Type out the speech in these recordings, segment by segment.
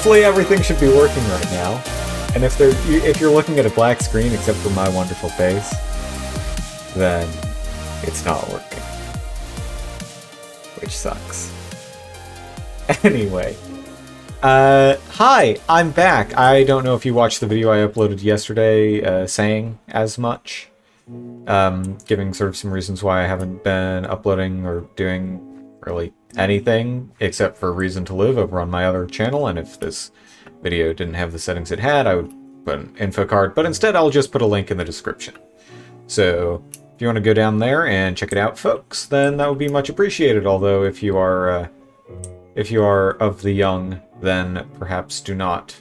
hopefully everything should be working right now. And if you're looking at a black screen except for my wonderful face, then it's not working. Which sucks. Anyway. Hi, I'm back. I don't know if you watched the video I uploaded yesterday saying as much. Giving sort of some reasons why I haven't been uploading or doing really anything except for Reason to Live over on my other channel, and if this video didn't have the settings it had, I would put an info card, but instead I'll just put a link in the description. So if you want to go down there and check it out, folks, then that would be much appreciated, although if you are of the young, then perhaps do not.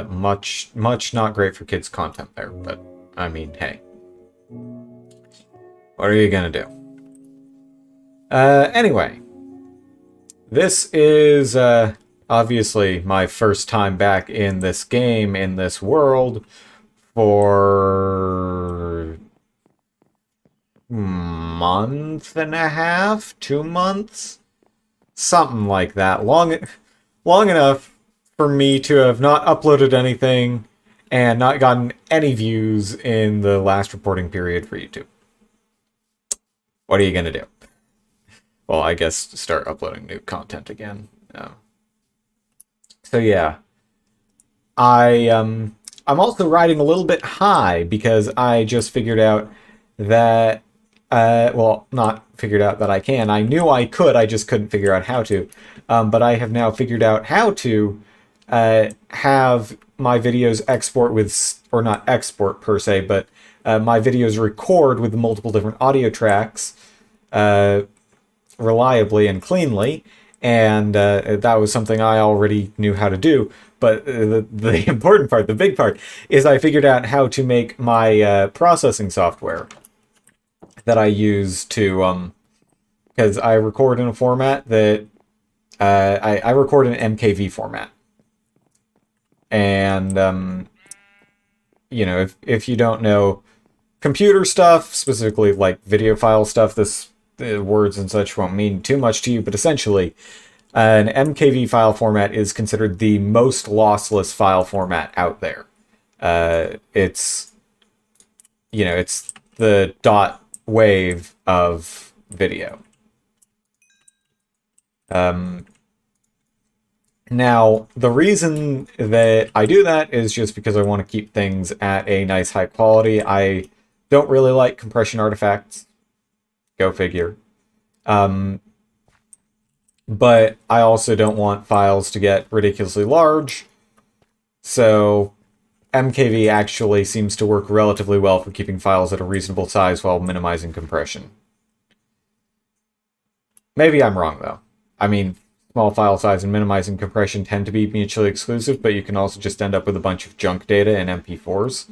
Much not great for kids content there, but I mean, hey. What are you gonna do? Anyway. This is, obviously my first time back in this game, in this world, for month and a half? 2 months? Something like that. Long enough for me to have not uploaded anything and not gotten any views in the last reporting period for YouTube. What are you gonna do? Well, I guess start uploading new content again. So yeah, I'm also riding a little bit high because I just figured out that, well, not figured out that I can. I knew I could, I just couldn't figure out how to. But I have now figured out how to have my videos export with, or not export per se, but my videos record with multiple different audio tracks reliably and cleanly, and that was something I already knew how to do. But the important part, the big part, is I figured out how to make my processing software that I use to, because I record in a format that, I record in MKV format. And, you know, if you don't know computer stuff, specifically like video file stuff, the words and such won't mean too much to you, but essentially, an MKV file format is considered the most lossless file format out there. It's, you know, it's the dot wave of video. Now, the reason that I do that is just because I want to keep things at a nice high quality. I don't really like compression artifacts. Go figure. But I also don't want files to get ridiculously large. So MKV actually seems to work relatively well for keeping files at a reasonable size while minimizing compression. Maybe I'm wrong, though. I mean, small file size and minimizing compression tend to be mutually exclusive, but you can also just end up with a bunch of junk data in MP4s.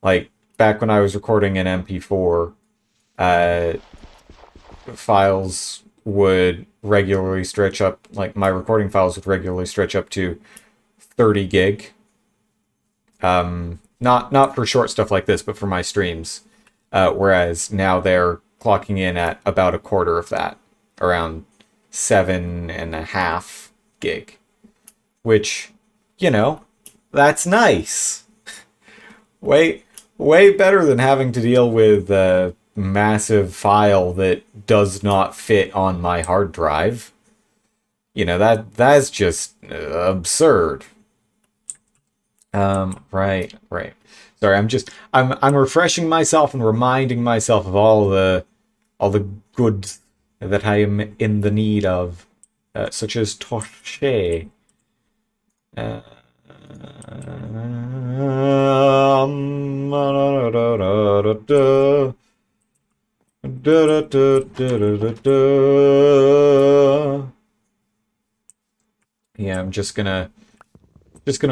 Like, back when I was recording in MP4, files would regularly stretch up, like my recording files would regularly stretch up to 30 gig. Not for short stuff like this, but for my streams. Whereas now they're clocking in at about a quarter of that, around 7.5 gig. Which, you know, that's nice. way better than having to deal with a massive file that does not fit on my hard drive. You know, that's just absurd. Right. Sorry, I'm refreshing myself and reminding myself of all the goods that I am in the need of, such as torche. Yeah, I'm just gonna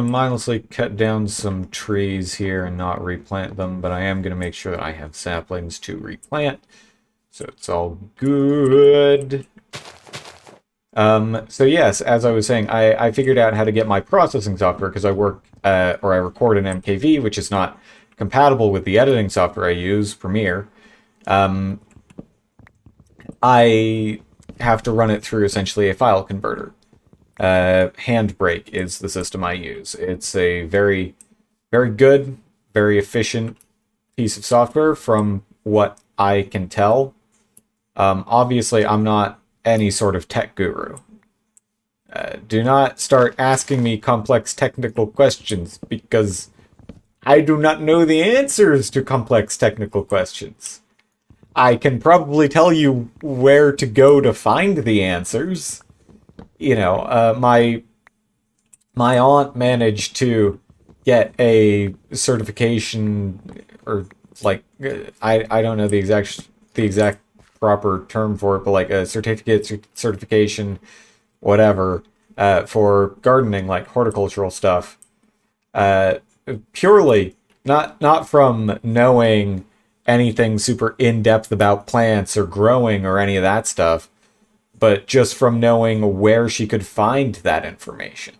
mindlessly cut down some trees here and not replant them, but I am gonna make sure that I have saplings to replant, so it's all good. So yes, as I was saying, I figured out how to get my processing software because I work, or I record in MKV, which is not compatible with the editing software I use, Premiere. I have to run it through essentially a file converter. Handbrake is the system I use. It's a very, very good, very efficient piece of software from what I can tell. Obviously, I'm not any sort of tech guru. Do not start asking me complex technical questions because I do not know the answers to complex technical questions. I can probably tell you where to go to find the answers. My aunt managed to get a certification, or like I don't know the exact proper term for it, but like a certification, whatever, for gardening, like horticultural stuff. Uh, Purely not from knowing anything super in depth about plants or growing or any of that stuff, but just from knowing where she could find that information.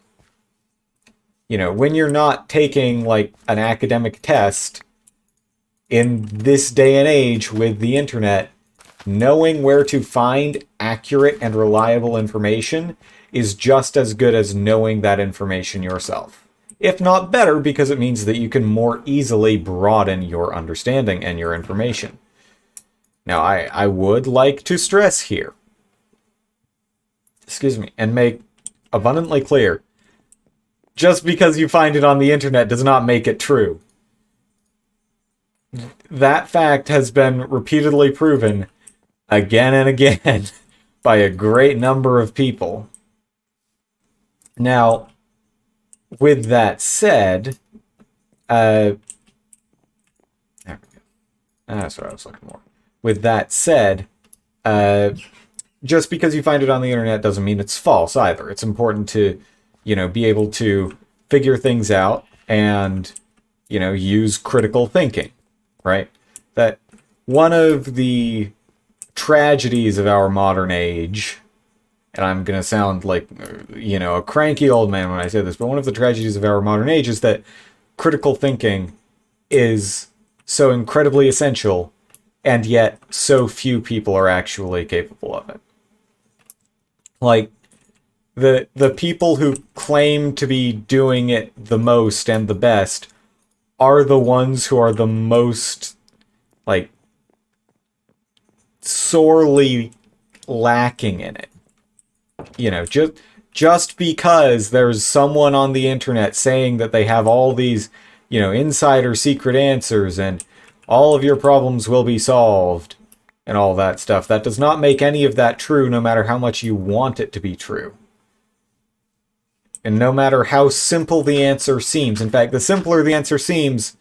When you're not taking like an academic test in this day and age with the internet, knowing where to find accurate and reliable information is just as good as knowing that information yourself. If not better, because it means that you can more easily broaden your understanding and your information. Now, I would like to stress here, and make abundantly clear, just because you find it on the internet does not make it true. That fact has been repeatedly proven again and again by a great number of people. Now, with that said, there we go. That's what I was looking for. With that said, just because you find it on the internet doesn't mean it's false either. It's important to, be able to figure things out and, use critical thinking, right? That one of the tragedies of our modern age, and I'm going to sound like, a cranky old man when I say this, but one of the tragedies of our modern age is that critical thinking is so incredibly essential, and yet so few people are actually capable of it. Like, the people who claim to be doing it the most and the best are the ones who are the most, like, sorely lacking in it. Just because there's someone on the internet saying that they have all these, insider secret answers and all of your problems will be solved and all that stuff, that does not make any of that true, no matter how much you want it to be true. And no matter how simple the answer seems. In fact, the simpler the answer seems,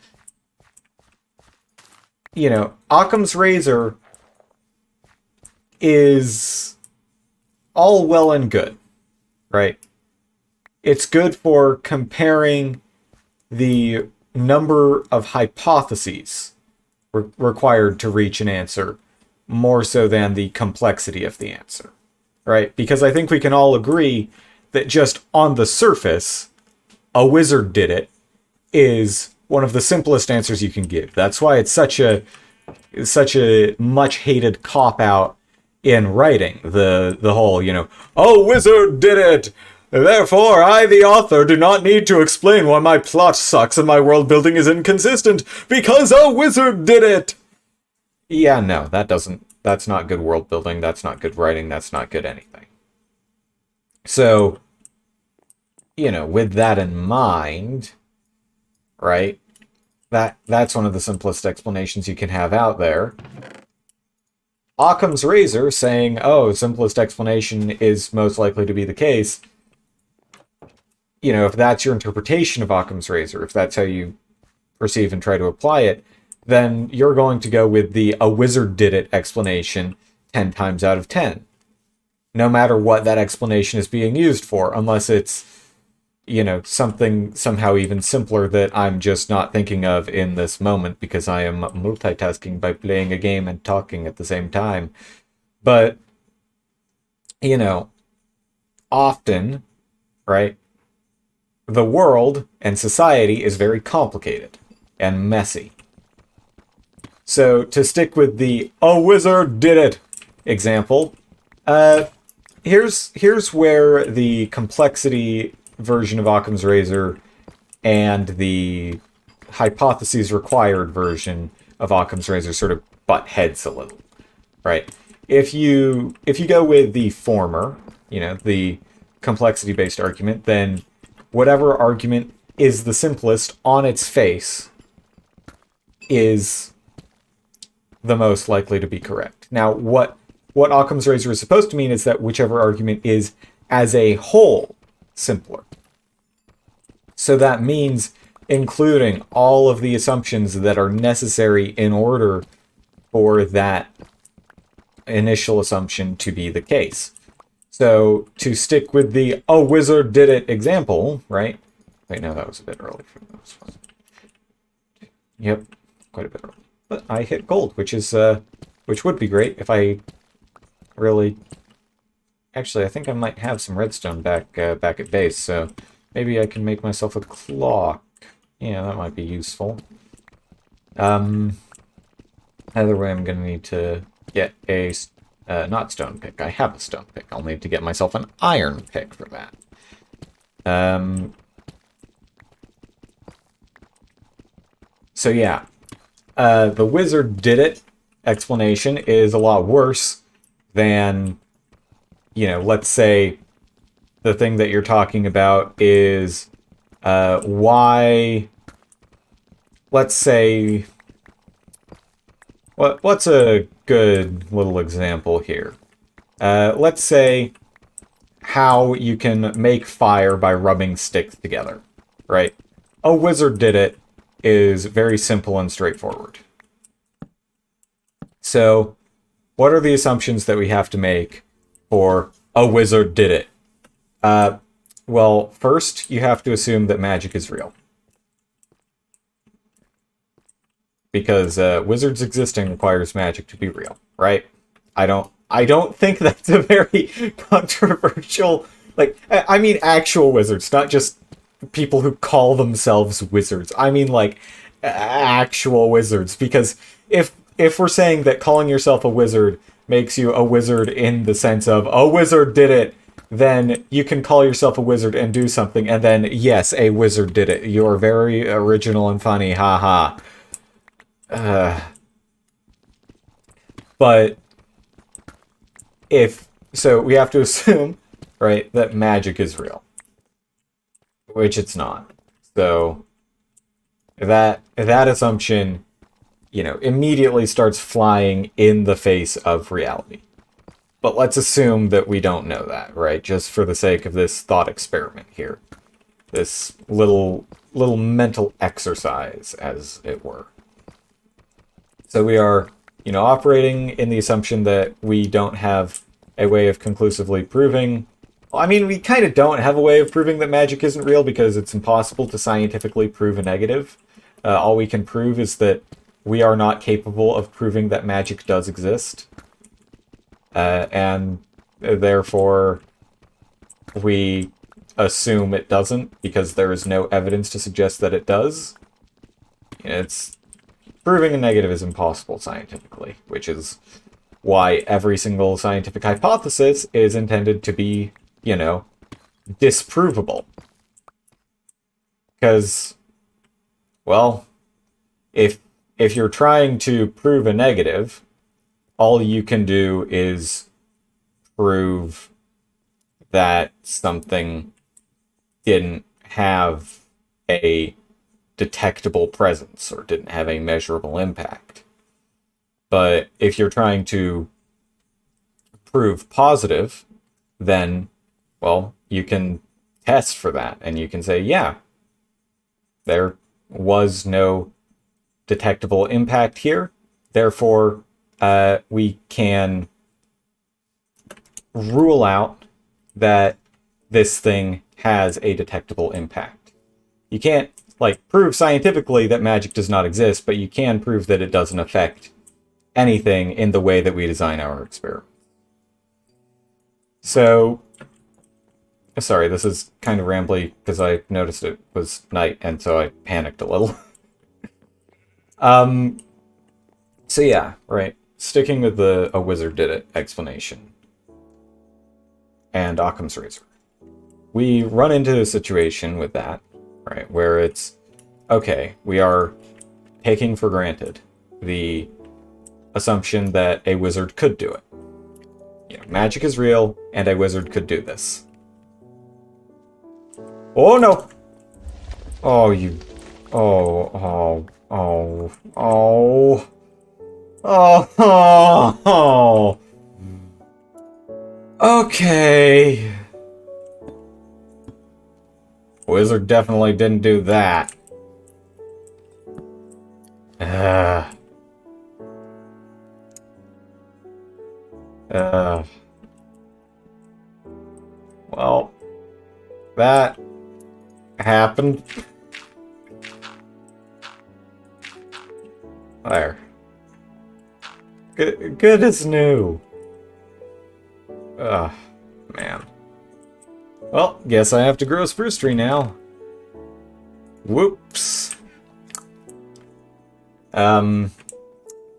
Occam's razor is all well and good, right? It's good for comparing the number of hypotheses required to reach an answer more so than the complexity of the answer, right? Because I think we can all agree that just on the surface, a wizard did it is one of the simplest answers you can give. That's why it's such a much hated cop-out in writing. The whole, a wizard did it! Therefore, I, the author, do not need to explain why my plot sucks and my world building is inconsistent, because a wizard did it! Yeah, no, that's not good world building, that's not good writing, that's not good anything. So, with that in mind, right, that's one of the simplest explanations you can have out there. Occam's razor saying, simplest explanation is most likely to be the case. If that's your interpretation of Occam's razor, if that's how you perceive and try to apply it, then you're going to go with the a wizard did it explanation 10 times out of 10. No matter what that explanation is being used for, unless it's, something somehow even simpler that I'm just not thinking of in this moment because I am multitasking by playing a game and talking at the same time. But, often, right, the world and society is very complicated and messy. So, to stick with the a wizard did it example, here's where the complexity version of Occam's razor and the hypotheses required version of Occam's razor sort of butt heads a little, right? If you go with the former, the complexity-based argument, then whatever argument is the simplest on its face is the most likely to be correct. Now, what Occam's razor is supposed to mean is that whichever argument is, as a whole, simpler. So that means including all of the assumptions that are necessary in order for that initial assumption to be the case. So to stick with the "a wizard did it" example, right? Wait, no, that was a bit early for those ones. Yep, quite a bit early. But I hit gold, which would be great if I really. Actually, I think I might have some redstone back at base, so maybe I can make myself a clock. Yeah, that might be useful. Either way, I'm gonna need to get a not stone pick. I have a stone pick. I'll need to get myself an iron pick for that. So yeah, the wizard did it explanation is a lot worse than, let's say the thing that you're talking about is why, let's say, what's a good little example here? Let's say how you can make fire by rubbing sticks together, right? A wizard did it is very simple and straightforward. So, what are the assumptions that we have to make for "a wizard did it"? Well, first, you have to assume that magic is real. Because wizards existing requires magic to be real, right? I don't think that's a very controversial, I mean actual wizards, not just people who call themselves wizards. I mean actual wizards, because if we're saying that calling yourself a wizard makes you a wizard in the sense of "a wizard did it," then you can call yourself a wizard and do something, and then, yes, a wizard did it. You're very original and funny, haha. But so we have to assume, right, that magic is real, which it's not. So that assumption, immediately starts flying in the face of reality. But let's assume that we don't know that, right? Just for the sake of this thought experiment here. This little mental exercise, as it were. So we are, operating in the assumption that we don't have a way of conclusively proving. Well, I mean, we kind of don't have a way of proving that magic isn't real because it's impossible to scientifically prove a negative. All we can prove is that we are not capable of proving that magic does exist. And therefore, we assume it doesn't because there is no evidence to suggest that it does. It's proving a negative is impossible scientifically, which is why every single scientific hypothesis is intended to be, disprovable. Because, well, if you're trying to prove a negative, all you can do is prove that something didn't have a detectable presence or didn't have a measurable impact. But if you're trying to prove positive, then, well, you can test for that and you can say, yeah, there was no detectable impact here. Therefore, we can rule out that this thing has a detectable impact. You can't, prove scientifically that magic does not exist, but you can prove that it doesn't affect anything in the way that we design our experiment. So, sorry, this is kind of rambly because I noticed it was night, and so I panicked a little. So yeah, right. Sticking with the "a wizard did it" explanation. and Occam's razor. We run into a situation with that, right, where it's, okay, we are taking for granted the assumption that a wizard could do it. You know, magic is real, and a wizard could do this. Oh, no! Oh, you... Oh, oh, oh, oh... Oh, oh, oh. Okay. Wizard definitely didn't do that. Uh. Well, that happened. There. Good as new. Ugh, man. Well, guess I have to grow a spruce tree now. Whoops.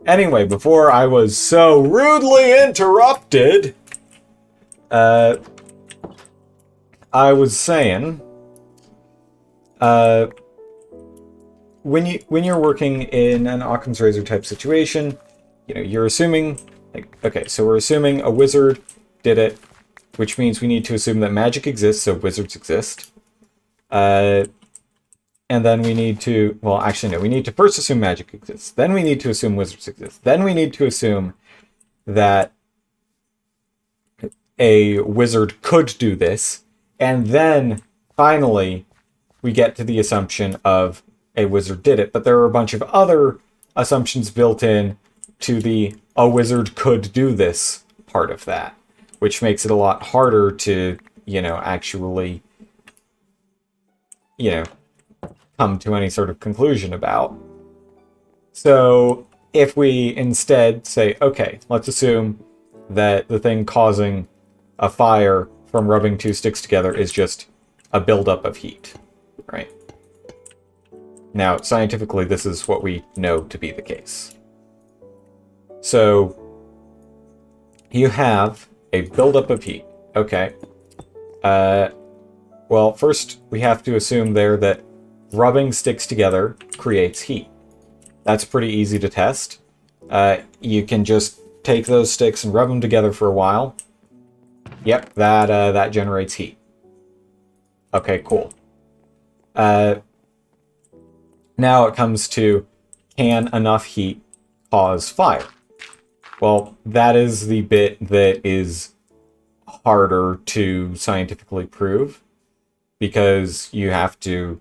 Anyway, before I was so rudely interrupted, I was saying, when you're working in an Occam's razor type situation, you know, you're assuming, like, okay, so we're assuming a wizard did it, which means we need to assume that magic exists, so wizards exist. And then we need to, well, actually, no, we need to first assume magic exists. Then we need to assume wizards exist. Then we need to assume that a wizard could do this. And then, finally, we get to the assumption of a wizard did it. But there are a bunch of other assumptions built in to the a wizard could do this part of that, which makes it a lot harder to, you know, actually, you know, come to any sort of conclusion about. So if we instead say, okay, let's assume that the thing causing a fire from rubbing two sticks together is just a buildup of heat, right? Now, scientifically, this is what we know to be the case. So you have a buildup of heat. Okay. Well, first we have to assume there that rubbing sticks together creates heat. That's pretty easy to test. You can just take those sticks and rub them together for a while. Yep, that generates heat. Okay, cool. Now it comes to, can enough heat cause fire? Well, that is the bit that is harder to scientifically prove, because you have to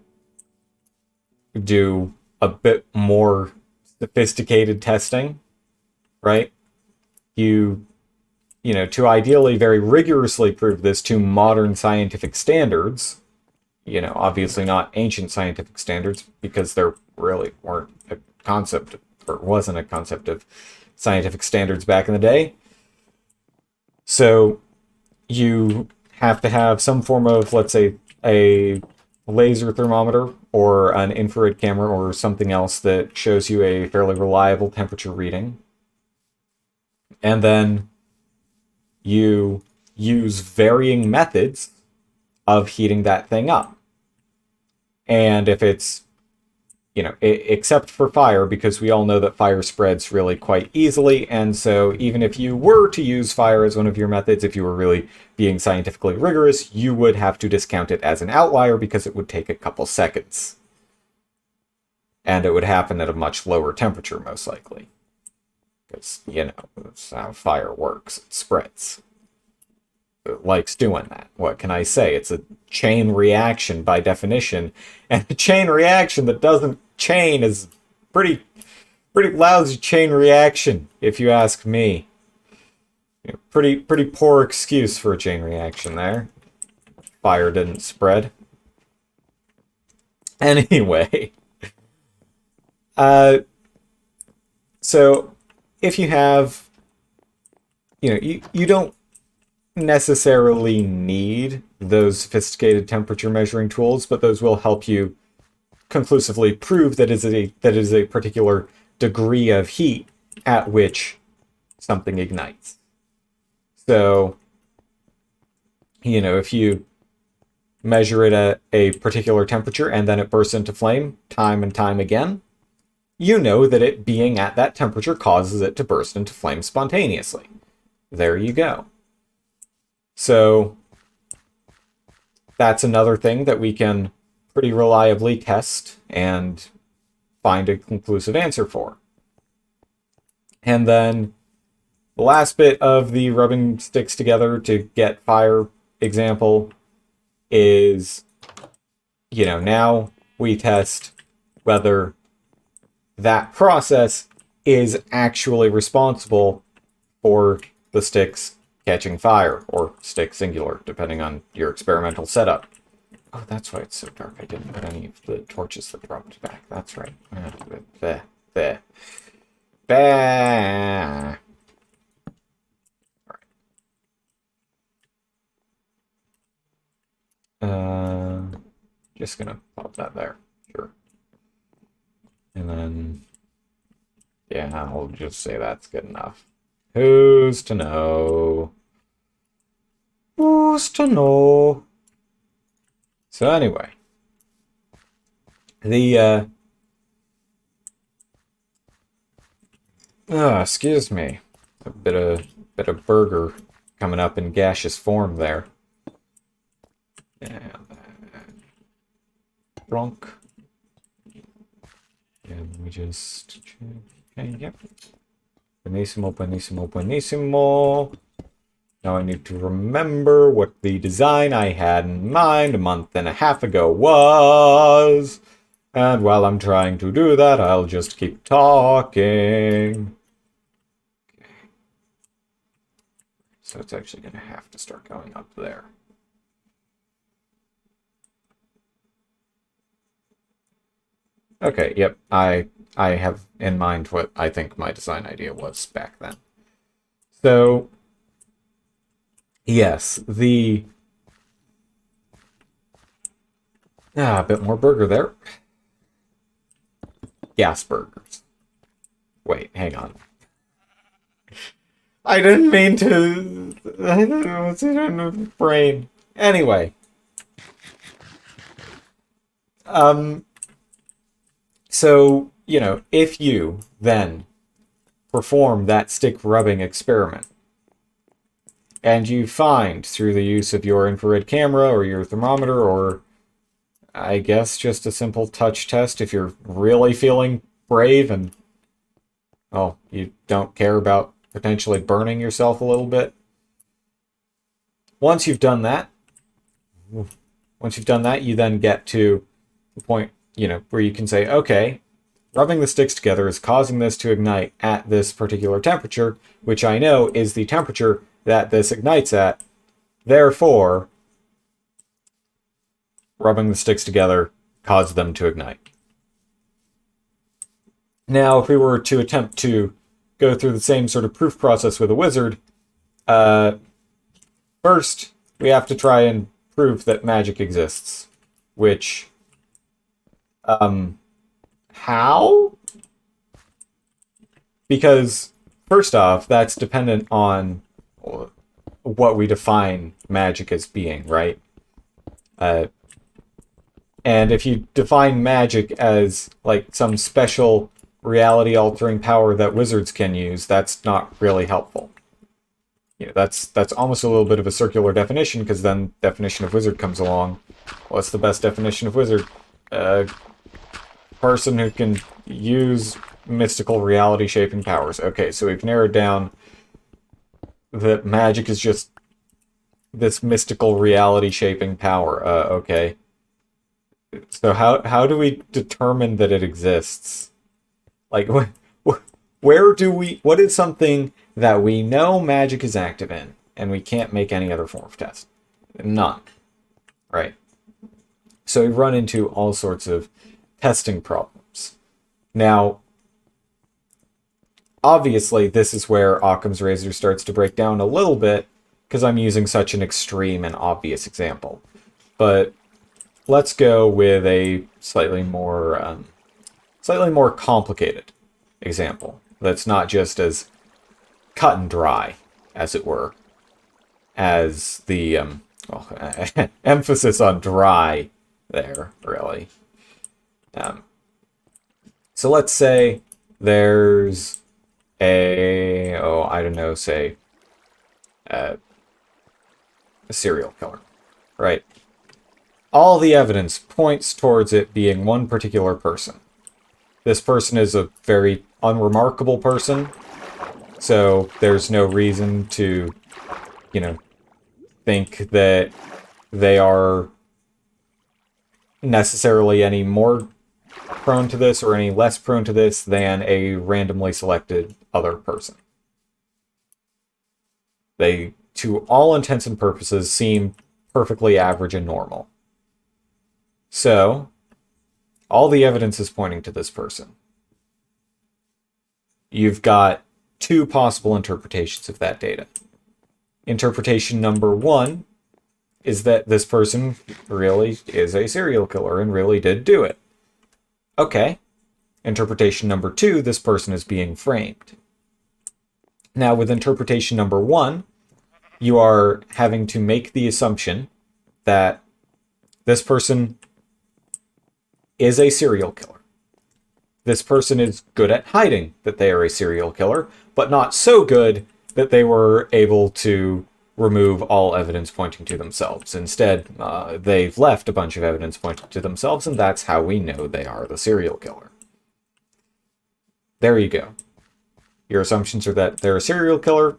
do a bit more sophisticated testing, right? You know, to ideally very rigorously prove this to modern scientific standards, you know, obviously not ancient scientific standards, because there really weren't a concept, or wasn't a concept of scientific standards back in the day. So you have to have some form of, let's say, a laser thermometer or an infrared camera or something else that shows you a fairly reliable temperature reading. And then you use varying methods of heating that thing up. And if it's, you know, except for fire, because we all know that fire spreads really quite easily, and so even if you were to use fire as one of your methods, if you were really being scientifically rigorous, you would have to discount it as an outlier because it would take a couple seconds. And it would happen at a much lower temperature, most likely. Because, you know, that's how fire works. It spreads. It likes doing that. What can I say? It's a chain reaction by definition. And a chain reaction that doesn't chain is pretty lousy chain reaction, if you ask me. You know, pretty poor excuse for a chain reaction there. Fire didn't spread. Anyway. So if you have, you know, you don't necessarily need those sophisticated temperature measuring tools, but those will help you conclusively prove that is a particular degree of heat at which something ignites. So if you measure it at a particular temperature and then it bursts into flame time and time again, you know that it being at that temperature causes it to burst into flame spontaneously. There you go. So that's another thing that we can pretty reliably test and find a conclusive answer for. And then the last bit of the rubbing sticks together to get fire example is, now we test whether that process is actually responsible for the sticks catching fire, or stick singular, depending on your experimental setup. Oh, that's why it's so dark. I didn't put any of the torches that dropped back. That's right. There. Bah. Just gonna pop that there. Sure. And then, yeah, I'll just say that's good enough. Who's to know? Who's to know? So anyway, excuse me, a bit of burger coming up in gaseous form there. And drunk. And we just okay, yep. Benissimo. Now I need to remember what the design I had in mind a month and a half ago was. And while I'm trying to do that, I'll just keep talking. Okay. So it's actually going to have to start going up there. Okay, yep, I have in mind what I think my design idea was back then. So, yes, a bit more burger there. Gas burgers. Wait, hang on. I didn't mean to. I don't know what's in my brain. Anyway. So, if you then perform that stick rubbing experiment, and you find through the use of your infrared camera or your thermometer, or I guess just a simple touch test if you're really feeling brave and, well, you don't care about potentially burning yourself a little bit. Once you've done that, you then get to the point, where you can say, okay, rubbing the sticks together is causing this to ignite at this particular temperature, which I know is the temperature that this ignites at. Therefore, rubbing the sticks together caused them to ignite. Now, if we were to attempt to go through the same sort of proof process with a wizard, first, we have to try and prove that magic exists, which, how? Because, first off, that's dependent on what we define magic as being, right? And if you define magic as, like, some special reality-altering power that wizards can use, that's not really helpful. That's almost a little bit of a circular definition, because then definition of wizard comes along. What's the best definition of wizard? Person who can use mystical reality-shaping powers. Okay, so we've narrowed down that magic is just this mystical reality-shaping power. Okay. So how do we determine that it exists? Like, what is something that we know magic is active in, and we can't make any other form of test? None. Right? So we run into all sorts of testing problems. Now, obviously, this is where Occam's razor starts to break down a little bit, because I'm using such an extreme and obvious example. But let's go with a slightly more complicated example that's not just as cut and dry, as it were, as the well, emphasis on dry there, really. Um, so let's say there's I don't know, say a serial killer, right? All the evidence points towards it being one particular person. This person is a very unremarkable person, so there's no reason to, think that they are necessarily any more prone to this or any less prone to this than a randomly selected other person. They, to all intents and purposes, seem perfectly average and normal. So, all the evidence is pointing to this person. You've got two possible interpretations of that data. Interpretation number one is that this person really is a serial killer and really did do it. Okay. Interpretation number two, this person is being framed. Now, with interpretation number one, you are having to make the assumption that this person is a serial killer. This person is good at hiding that they are a serial killer, but not so good that they were able to remove all evidence pointing to themselves. Instead, they've left a bunch of evidence pointing to themselves, and that's how we know they are the serial killer. There you go. Your assumptions are that they're a serial killer,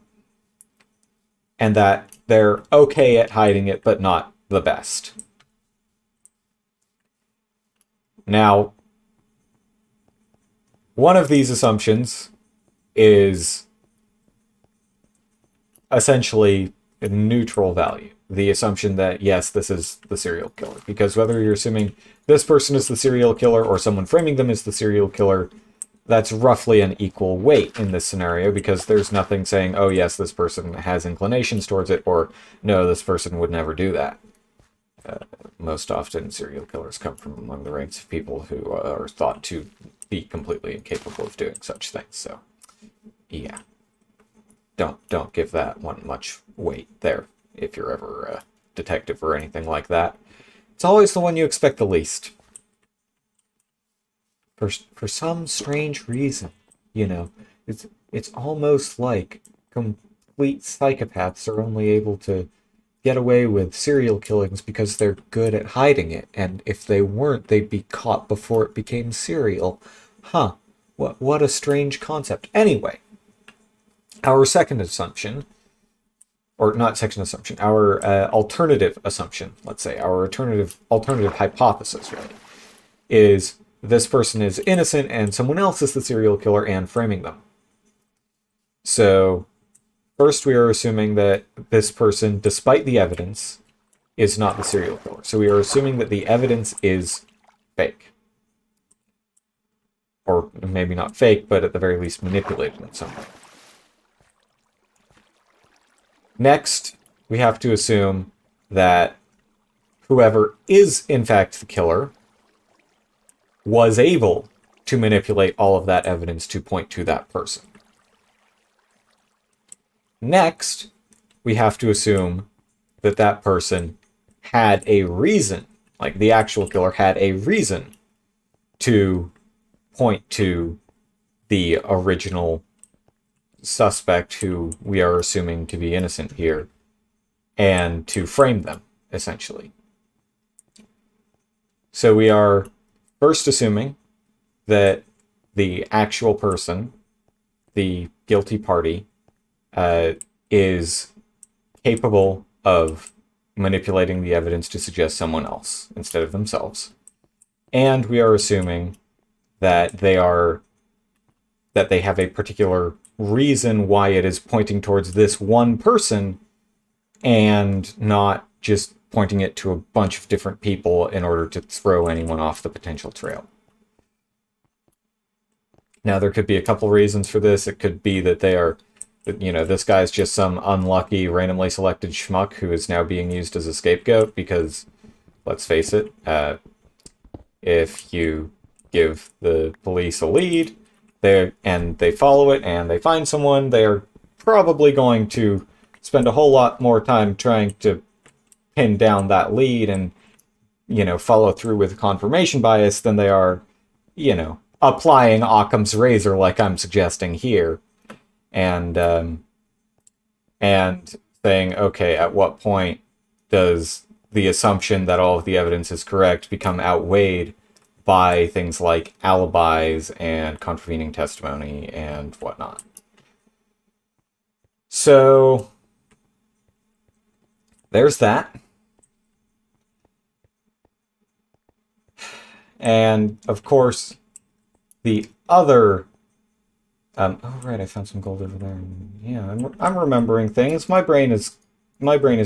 and that they're okay at hiding it, but not the best. Now, one of these assumptions is essentially a neutral value. The assumption that, yes, this is the serial killer. Because whether you're assuming this person is the serial killer or someone framing them as the serial killer, that's roughly an equal weight in this scenario, because there's nothing saying, oh, yes, this person has inclinations towards it, or no, this person would never do that. Most often, serial killers come from among the ranks of people who are thought to be completely incapable of doing such things. So, yeah, don't give that one much weight there if you're ever a detective or anything like that. It's always the one you expect the least. For some strange reason, it's almost like complete psychopaths are only able to get away with serial killings because they're good at hiding it, and if they weren't, they'd be caught before it became serial. Huh. What a strange concept. Anyway, our second assumption, or not second assumption, our alternative assumption, let's say, our alternative hypothesis, really, is this person is innocent and someone else is the serial killer and framing them. So, first, we are assuming that this person, despite the evidence, is not the serial killer. So we are assuming that the evidence is fake. Or maybe not fake, but at the very least manipulated in some way. Next, we have to assume that whoever is in fact the killer was able to manipulate all of that evidence to point to that person. Next, we have to assume that that person had a reason, like the actual killer had a reason to point to the original suspect, who we are assuming to be innocent here, and to frame them, essentially. So we are first assuming that the actual person, the guilty party, is capable of manipulating the evidence to suggest someone else instead of themselves. And we are assuming that they have a particular reason why it is pointing towards this one person and not just pointing it to a bunch of different people in order to throw anyone off the potential trail. Now, there could be a couple reasons for this. It could be that this guy's just some unlucky, randomly selected schmuck who is now being used as a scapegoat because, let's face it, if you give the police a lead and they follow it and they find someone, they are probably going to spend a whole lot more time trying to pin down that lead and, follow through with confirmation bias than they are, applying Occam's razor like I'm suggesting here. And saying, okay, at what point does the assumption that all of the evidence is correct become outweighed by things like alibis and contravening testimony and whatnot? So there's that. And of course, the other oh right, I found some gold over there. Yeah, I'm remembering things. My brain is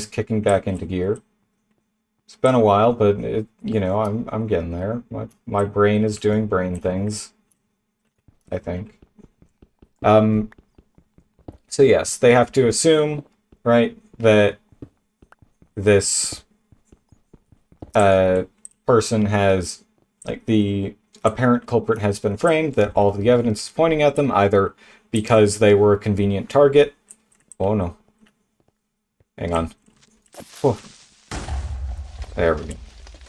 kicking back into gear. It's been a while, but I'm getting there. My brain is doing brain things, I think. So yes, they have to assume, right, that this person has, like, the apparent culprit has been framed, that all of the evidence is pointing at them, either because they were a convenient target. Oh no. Hang on. Oh. There we go.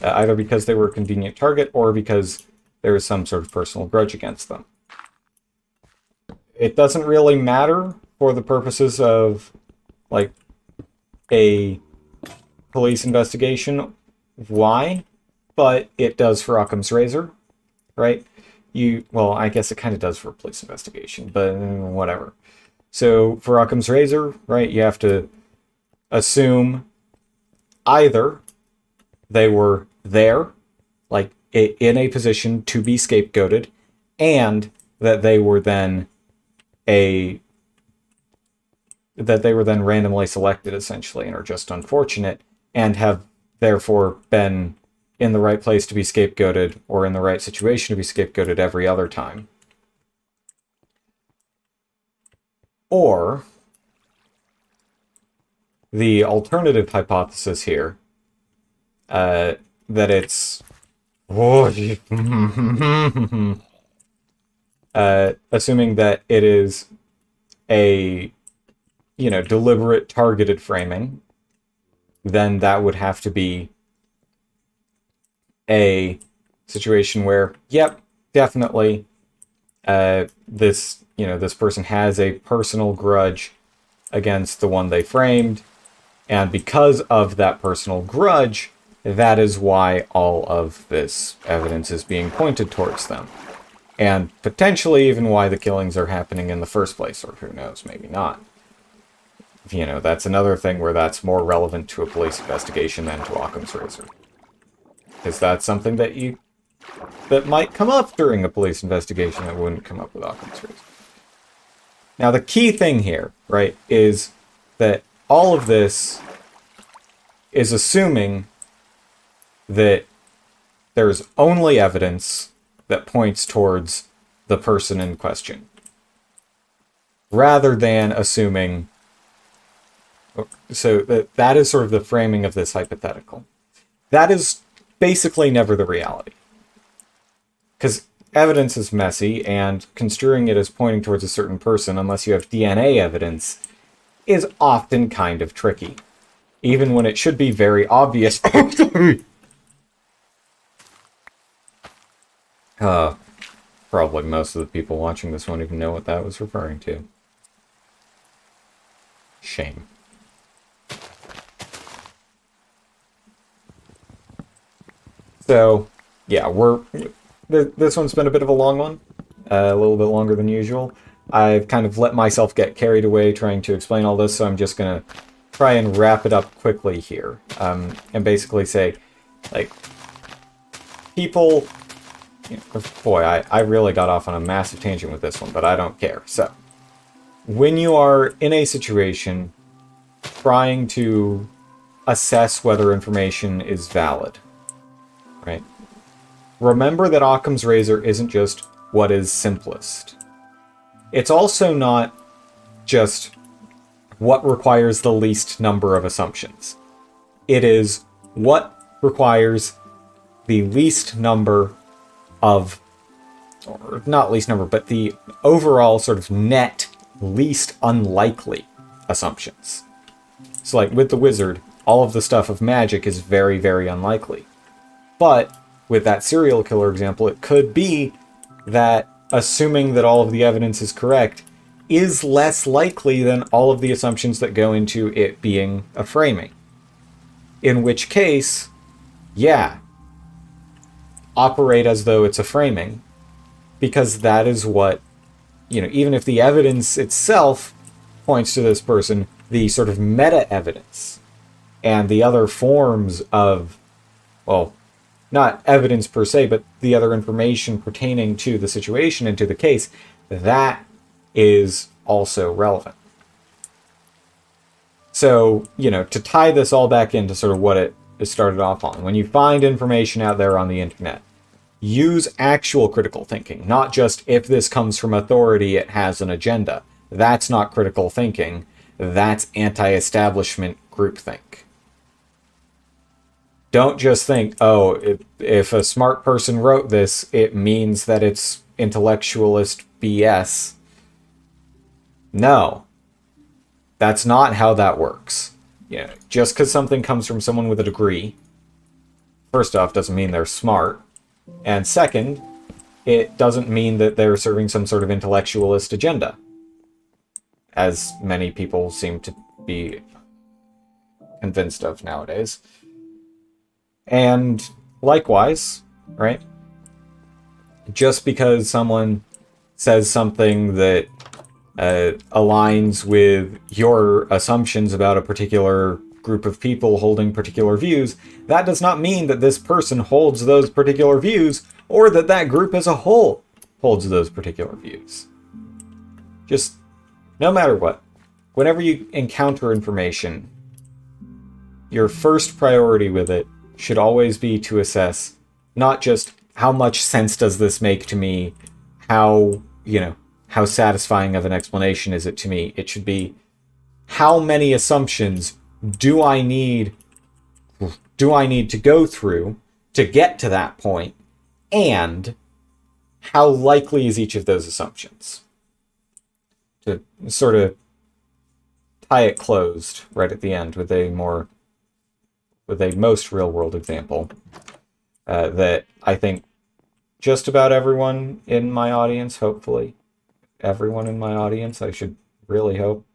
Either because they were a convenient target or because there is some sort of personal grudge against them. It doesn't really matter for the purposes of, like, a police investigation why, but it does for Occam's razor. Right? Well, I guess it kind of does for a police investigation, but whatever. So for Occam's razor, right, you have to assume either they were there, like in a position to be scapegoated, and that they were then randomly selected, essentially, and are just unfortunate, and have therefore been in the right place to be scapegoated, or in the right situation to be scapegoated every other time. Or the alternative hypothesis here, that it's assuming that it is a deliberate targeted framing, then that would have to be a situation where, yep, definitely, this person has a personal grudge against the one they framed, and because of that personal grudge, that is why all of this evidence is being pointed towards them. And potentially even why the killings are happening in the first place, or who knows, maybe not. That's another thing where that's more relevant to a police investigation than to Occam's razor. Because that's something that might come up during a police investigation that wouldn't come up with Occam's razor. Now, the key thing here, right, is that all of this is assuming that there's only evidence that points towards the person in question, rather than assuming. So that is sort of the framing of this hypothetical. That is basically never the reality. Because evidence is messy, and construing it as pointing towards a certain person, unless you have DNA evidence, is often kind of tricky. Even when it should be very obvious. Probably most of the people watching this won't even know what that was referring to. Shame. So, yeah, this one's been a bit of a long one, a little bit longer than usual. I've kind of let myself get carried away trying to explain all this, so I'm just going to try and wrap it up quickly here, and basically say, like, people... Boy, I really got off on a massive tangent with this one, but I don't care. So, when you are in a situation trying to assess whether information is valid, right? Remember that Occam's razor isn't just what is simplest. It's also not just what requires the least number of assumptions. It is what requires the least number of, or not least number, but the overall sort of net least unlikely assumptions. So like with the wizard, all of the stuff of magic is very, very unlikely. But with that serial killer example, it could be that assuming that all of the evidence is correct is less likely than all of the assumptions that go into it being a framing. In which case, yeah, operate as though it's a framing, because that is what, even if the evidence itself points to this person, the sort of meta evidence and the other forms of, well, not evidence per se, but the other information pertaining to the situation and to the case, that is also relevant. So, to tie this all back into sort of what it started off on, when you find information out there on the internet, use actual critical thinking, not just if this comes from authority, it has an agenda. That's not critical thinking. That's anti-establishment groupthink. Don't just think, oh, if a smart person wrote this, it means that it's intellectualist BS. No. That's not how that works. Just because something comes from someone with a degree, first off, doesn't mean they're smart. And second, it doesn't mean that they're serving some sort of intellectualist agenda, as many people seem to be convinced of nowadays. And likewise, right? Just because someone says something that aligns with your assumptions about a particular group of people holding particular views, that does not mean that this person holds those particular views, or that that group as a whole holds those particular views. Just, no matter what, whenever you encounter information, your first priority with it should always be to assess not just how much sense does this make to me, how satisfying of an explanation is it to me. It should be, how many assumptions do I need to go through to get to that point, and how likely is each of those assumptions? To sort of tie it closed right at the end with a most real-world example that I think just about everyone in my audience, hopefully, everyone in my audience, I should really hope,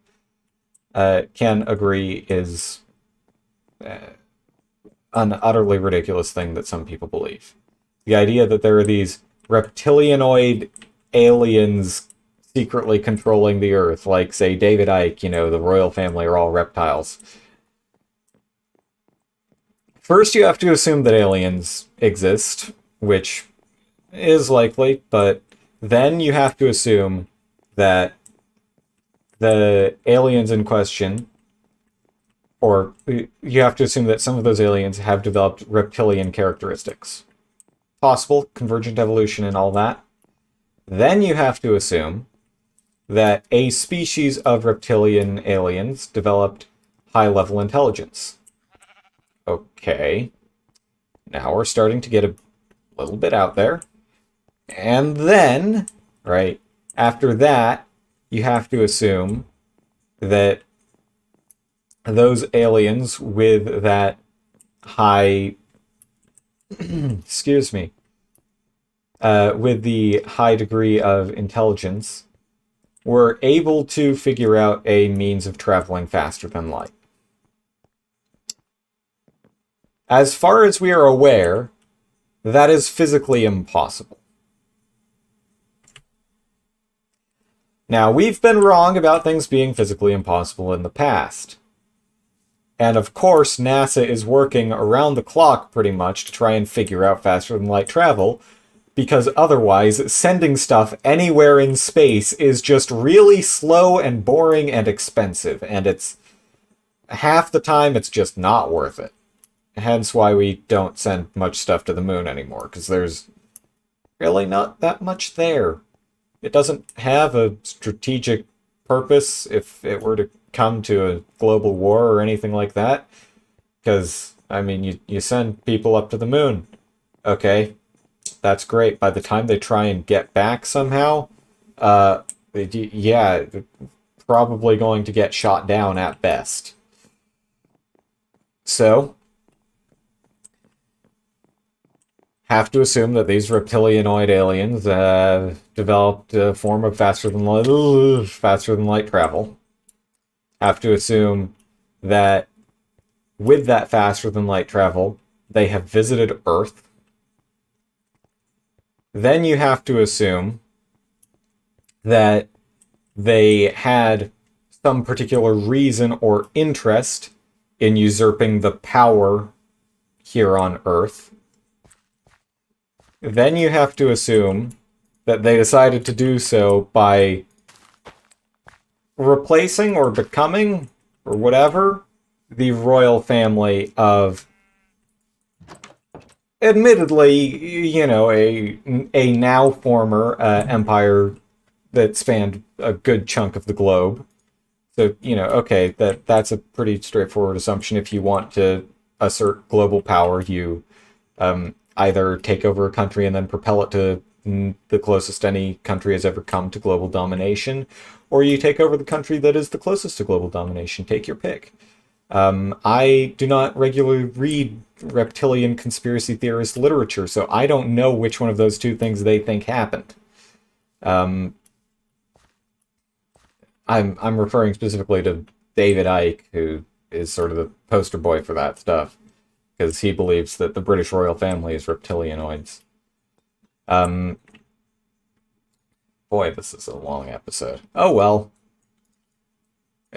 can agree is an utterly ridiculous thing that some people believe. The idea that there are these reptilianoid aliens secretly controlling the Earth, like, say, David Icke, the royal family are all reptiles. First, you have to assume that aliens exist, which is likely, but then you have to assume that the aliens in question, or you have to assume that some of those aliens have developed reptilian characteristics. Possible, convergent evolution and all that. Then you have to assume that a species of reptilian aliens developed high-level intelligence. Okay. Now we're starting to get a little bit out there. And then, right, after that, you have to assume that those aliens with that high, excuse me, with the high degree of intelligence, were able to figure out a means of traveling faster than light. As far as we are aware, that is physically impossible. Now, we've been wrong about things being physically impossible in the past. And of course, NASA is working around the clock pretty much to try and figure out faster than light travel, because otherwise, sending stuff anywhere in space is just really slow and boring and expensive, and it's half the time it's just not worth it. Hence why we don't send much stuff to the moon anymore, because there's really not that much there. It doesn't have a strategic purpose if it were to come to a global war or anything like that. Because, I mean, you send people up to the moon. Okay, that's great. By the time they try and get back somehow, yeah, probably going to get shot down at best. So, have to assume that these reptilianoid aliens developed a form of faster than light travel. Have to assume that with that faster than light travel, they have visited Earth. Then you have to assume that they had some particular reason or interest in usurping the power here on Earth. Then you have to assume that they decided to do so by replacing or becoming, or whatever, the royal family of, admittedly, a now former empire that spanned a good chunk of the globe. So, okay, that's a pretty straightforward assumption. If you want to assert global power, you either take over a country and then propel it to the closest any country has ever come to global domination, or you take over the country that is the closest to global domination. Take your pick. I do not regularly read reptilian conspiracy theorist literature, so I don't know which one of those two things they think happened. I'm referring specifically to David Icke, who is sort of the poster boy for that stuff, because he believes that the British royal family is reptilianoids. Boy, this is a long episode. Oh well.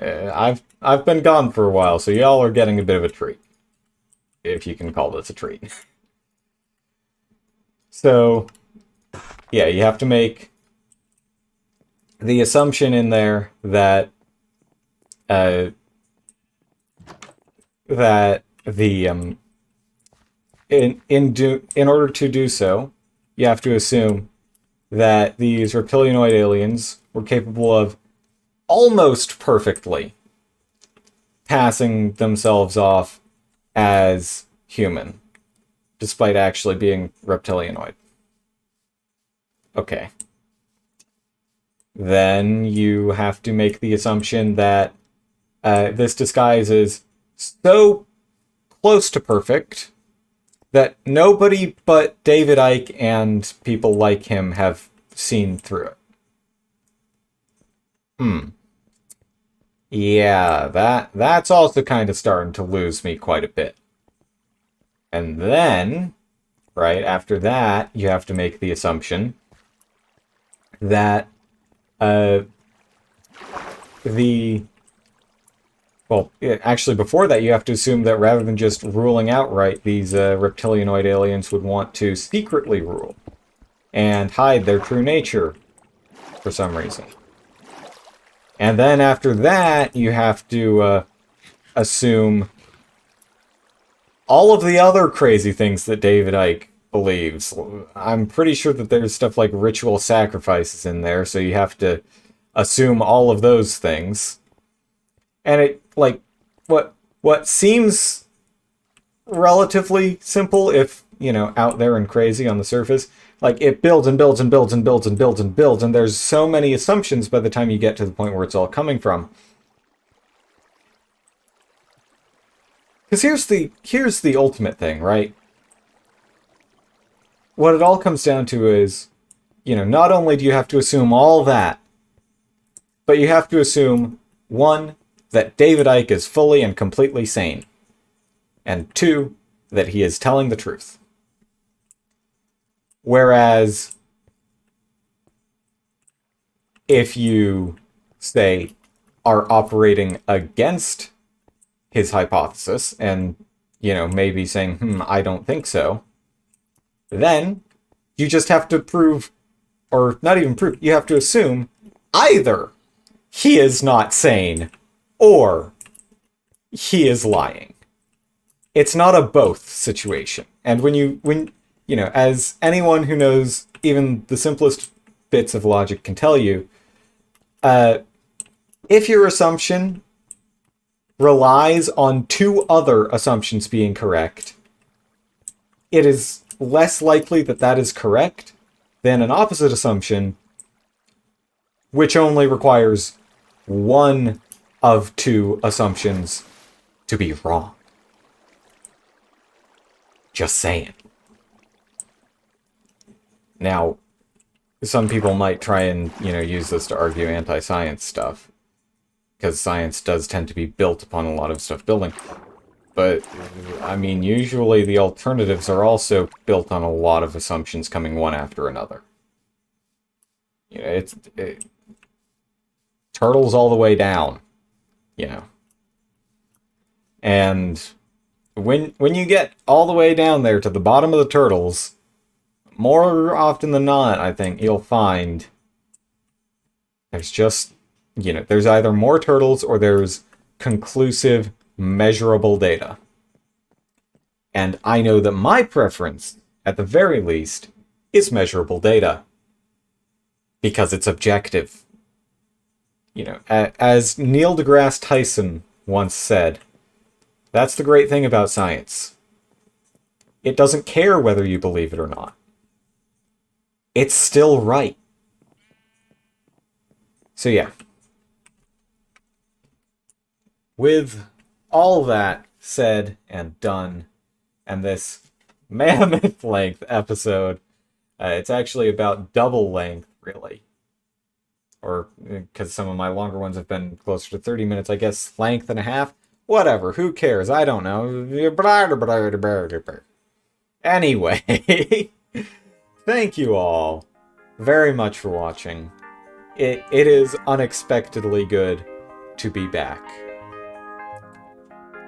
I've been gone for a while, so y'all are getting a bit of a treat, if you can call this a treat. So, yeah, you have to make the assumption in there that that the in order to do so, you have to assume that these reptilianoid aliens were capable of almost perfectly passing themselves off as human, despite actually being reptilianoid. Okay. Then you have to make the assumption that this disguise is so close to perfect that nobody but David Icke and people like him have seen through it. Yeah, that's also kind of starting to lose me quite a bit. And then, right after that, you have to make the assumption that actually before that, you have to assume that rather than just ruling outright, these reptilianoid aliens would want to secretly rule and hide their true nature for some reason. And then after that, you have to assume all of the other crazy things that David Icke believes. I'm pretty sure that there's stuff like ritual sacrifices in there, so you have to assume all of those things. And it, like, what seems relatively simple, if, out there and crazy on the surface, like, it builds and builds and builds and builds and builds and builds, and there's so many assumptions by the time you get to the point where it's all coming from. Because here's the ultimate thing, right? What it all comes down to is, not only do you have to assume all that, but you have to assume, one, that David Icke is fully and completely sane, and two, that he is telling the truth. Whereas, if you, say, are operating against his hypothesis, and, maybe saying, I don't think so, then you just have to prove, or not even prove, you have to assume either he is not sane, or he is lying. It's not a both situation. And when as anyone who knows even the simplest bits of logic can tell you, if your assumption relies on two other assumptions being correct, it is less likely that that is correct than an opposite assumption, which only requires one of two assumptions to be wrong. Just saying. Now, some people might try and, use this to argue anti-science stuff. Because science does tend to be built upon a lot of stuff building. But, I mean, usually the alternatives are also built on a lot of assumptions coming one after another. Turtles all the way down, And when you get all the way down there to the bottom of the turtles, more often than not, I think, you'll find there's just, there's either more turtles or there's conclusive, measurable data. And I know that my preference, at the very least, is measurable data. Because it's objective. As Neil deGrasse Tyson once said, that's the great thing about science. It doesn't care whether you believe it or not. It's still right. So yeah. With all that said and done, and this mammoth-length episode, it's actually about double length, really. Or, because some of my longer ones have been closer to 30 minutes, I guess length and a half. Whatever, who cares? I don't know. Anyway, thank you all very much for watching. It is unexpectedly good to be back.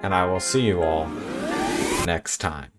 And I will see you all next time.